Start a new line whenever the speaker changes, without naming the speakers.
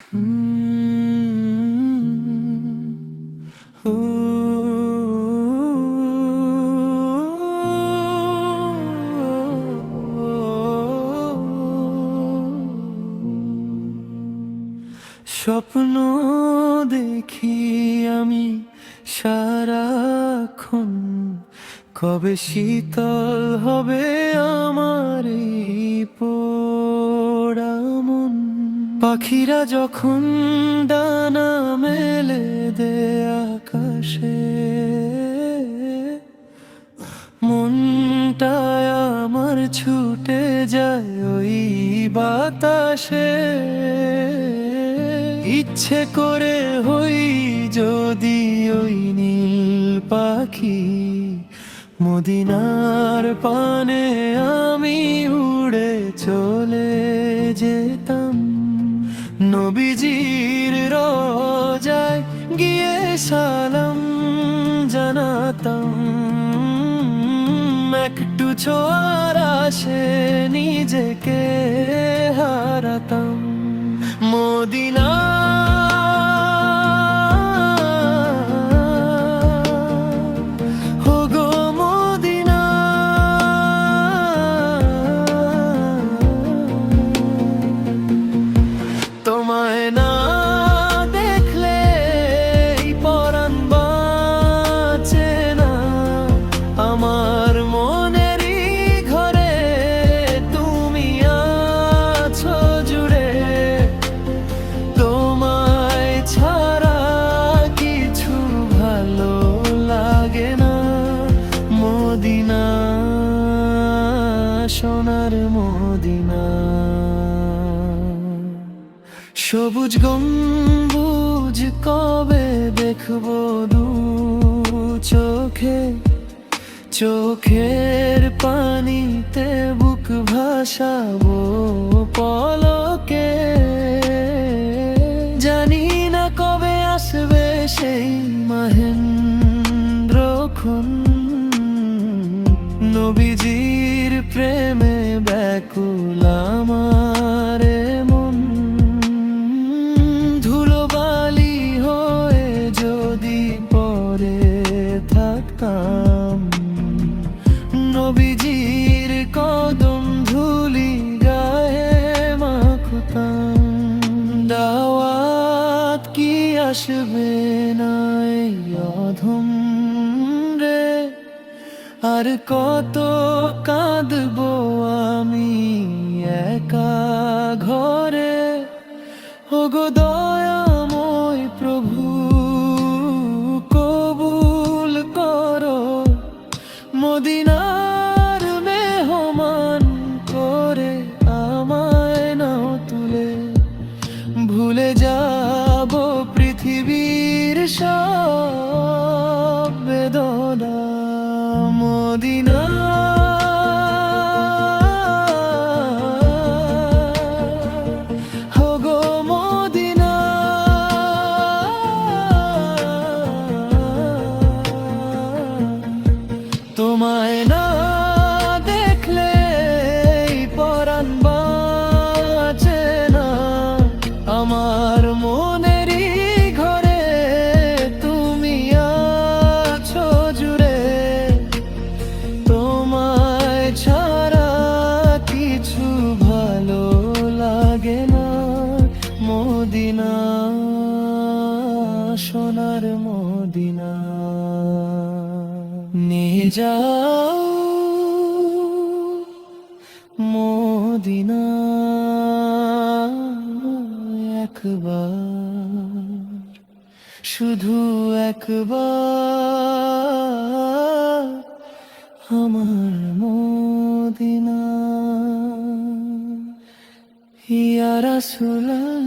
স্বপ্ন দেখি আমি সারাক্ষণ, কবে শীতল হবে আমার এই পোড়া মন। পাখিরা যখন ডানা মেলে দেয় আকাশে, মনটায় আমার ছুটে যায় ওই বাতাসে। ইচ্ছে করে হই যদি ওই নীল পাখি, মদিনার পানে আমি উড়ে চলে যেতাম। নবীজির রোজায় গিয়ে সালাম জানাতাম, একটু ছোঁয়ার আশে নিজেকে হারাতাম। মদিনা হোগো মদিনা, তোমায় না দেখলে পরাণ বাঁচে না। আমার মনেরই ঘরে তুমি আছো জুড়ে, তোমায় ছাড়া কিছু ভালো লাগে না। মদিনা সোনার মদিনা, সবুজ গম্বুজ কবে দেখবো দু চোখে। চোখের পানিতে বুক ভাসাবো পলকে। জানি না কবে আসবে সেই মহেন্দ্রক্ষণ, নবীজির প্রেমে ব্যাকুল আমার মন। ধুলোবালি হয়ে যদি পরে থাকতাম, নবীজির কদম ধুলি গায়ে মাখতাম। দাওয়াত কি আসবে না এই অধম রে, আর কত কাঁদবো আমি একা ঘরে। ওগো দয়াময় প্রভু কবুল করো, মদিনার মেহমান করে আমায় নাও তুলে। ভুলে যাব পৃথিবীর সব বেদনা। মদিনা হোগো মদিনা, তোমায় না দেখলে পরাণ বাঁচে না। আমার মনেরই ঘরে তুমি আছো জুড়ে, তোমায় ছাড়া কিছু ভালো লাগে না। মদিনা সোনার মদিনা, নিয়ে যাও মদিনা একবার, শুধু একবার আমার মদিনা। ইয়া রাসূলুল্লাহ।